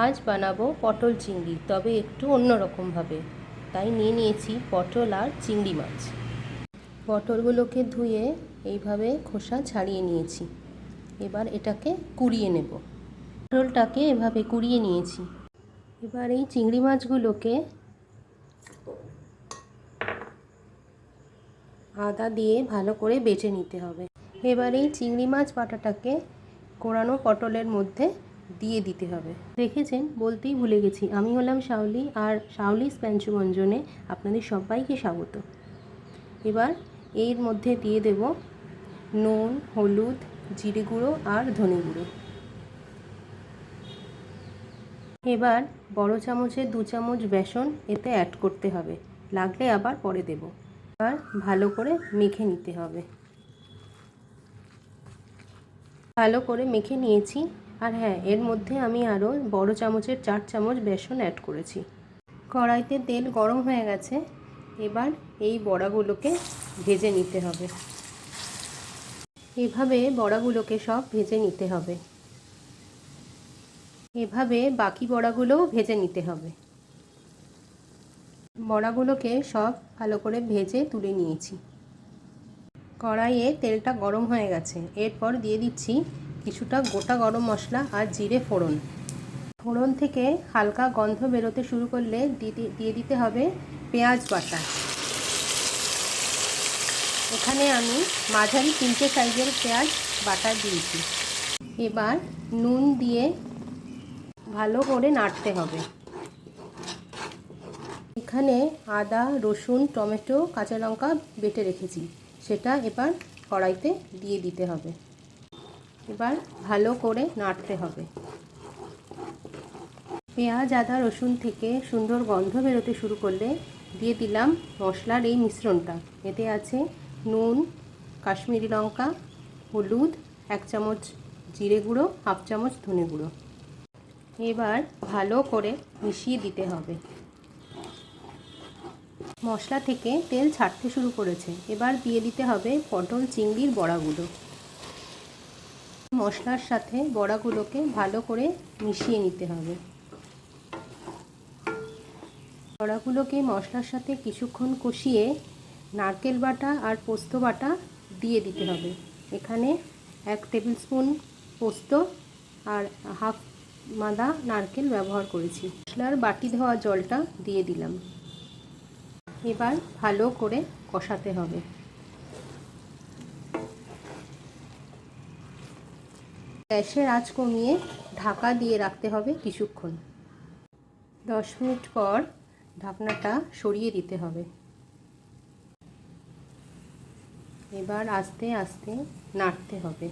আজ বানাবো পটল চিংড়ি, তবে একটু অন্যরকমভাবে। তাই নিয়ে নিয়েছি পটল আর চিংড়ি মাছ। পটলগুলোকে ধুয়ে এইভাবে খোসা ছাড়িয়ে নিয়েছি। এবার এটাকে কুড়িয়ে নেব। পটলটাকে এভাবে কুড়িয়ে নিয়েছি। এবার এই চিংড়ি মাছগুলোকে আদা দিয়ে ভালো করে বেটে নিতে হবে। এবার এই চিংড়ি মাছ বাটাটাকে কোরানো পটলের মধ্যে দিয়ে দিতে হবে। দেখেছেন, বলতেই ভুলে গেছি, আমি হলাম শাওলি, আর শাওলিস পঞ্চমঞ্জনে আপনাদের সবাইকে স্বাগত। এবার এর মধ্যে দিয়ে দেব নুন, হলুদ, জিরে গুঁড়ো আর ধনে গুঁড়ো। এবার বড় চামচের 2 চামচ বেসন এতে অ্যাড করতে হবে, লাগলে আবার পরে দেব। এবার ভালো করে মেখে নিতে হবে। ভালো করে মেখে নিয়েছি। আর হ্যাঁ, এর মধ্যে আমি আরও বড় চামচের 4 চামচ বেসন অ্যাড করেছি। কড়াইতে তেল গরম হয়ে গেছে। এবার এই বড়াগুলোকে ভেজে নিতে হবে। এভাবে বড়াগুলোকে সব ভেজে নিতে হবে। এভাবে বাকি বড়াগুলোও ভেজে নিতে হবে। বড়াগুলোকে সব ভালো করে ভেজে তুলে নিয়েছি। কড়াইয়ে তেলটা গরম হয়ে গেছে। এরপর দিয়ে দিচ্ছি কিছুটা গোটা গরম মশলা আর জিরে ফোড়ন। ফোড়ন থেকে হালকা গন্ধ বেরোতে শুরু করলে দিয়ে দিতে হবে পেঁয়াজ বাটা। এখানে আমি মাঝারি 3টে সাইজের পেঁয়াজ বাটা দিয়েছি। এবার নুন দিয়ে ভালো করে নাড়তে হবে। এখানে আদা, রসুন, টমেটো, কাঁচা লঙ্কা বেটে রেখেছি, সেটা এবার কড়াইতে দিয়ে দিতে হবে। এবার ভালো করে নাড়তে হবে। পেঁয়াজ, আদা, রসুন থেকে সুন্দর গন্ধ বেরোতে শুরু করলে দিয়ে দিলাম মশলার এই মিশ্রণটা। এতে আছে নুন, কাশ্মীরি লঙ্কা, হলুদ, 1 চামচ জিরে গুঁড়ো, 1/2 চামচ ধনে গুঁড়ো। এবার ভালো করে মিশিয়ে দিতে হবে। মশলা থেকে তেল ছাড়তে শুরু করেছে। এবার দিয়ে দিতে হবে পটল চিংড়ির বড়াগুলো। মশলার সাথে বড়াগুলোকে ভালো করে মিশিয়ে নিতে হবে। বড়াগুলোকে মশলার সাথে কিছুক্ষণ কষিয়ে নারকেল বাটা আর পোস্ত বাটা দিয়ে দিতে হবে। এখানে 1 টেবিল স্পুন পোস্ত আর 1/2 মাদা নারকেল ব্যবহার করেছি। মশলার বাটি ধোয়া জলটা দিয়ে দিলাম। এবার ভালো করে কষাতে হবে। গ্যাসের আঁচ কমিয়ে ঢাকা দিয়ে রাখতে হবে কিছুক্ষণ। 10 মিনিট পর ঢাকনাটা সরিয়ে দিতে হবে। এবার আস্তে আস্তে নাড়তে হবে।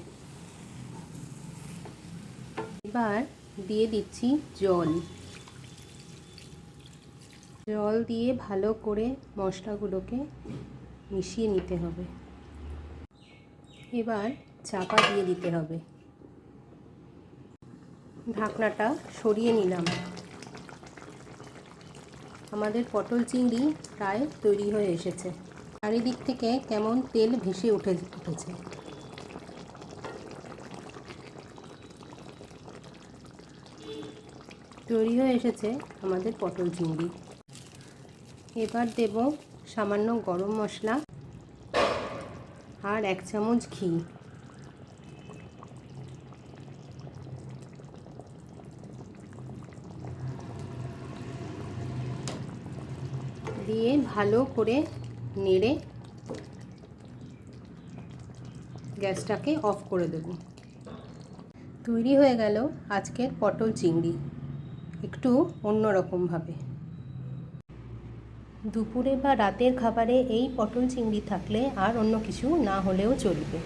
এবার দিয়ে দিচ্ছি জল। জল দিয়ে ভালো করে মশলাগুলোকে মিশিয়ে নিতে হবে। এবার চাপা দিয়ে দিতে হবে। ঢাকনাটা সরিয়ে নিলাম। আমাদের পটল চিংড়ি প্রায় তৈরি হয়ে এসেছে। চারিদিক থেকে কেমন তেল ভেসে উঠেছে। তৈরি হয়ে এসেছে আমাদের পটল চিংড়ি। এবার দেব সামান্য গরম মশলা আর 1 চামচ ঘি। দিয়ে ভালো করে নেড়ে গ্যাসটাকে অফ করে দেব। তৈরি হয়ে গেল আজকের পটল চিংড়ি, একটু অন্যরকমভাবে। দুপুরে বা রাতের খাবারে এই পটল চিংড়ি থাকলে আর অন্য কিছু না হলেও চলবে।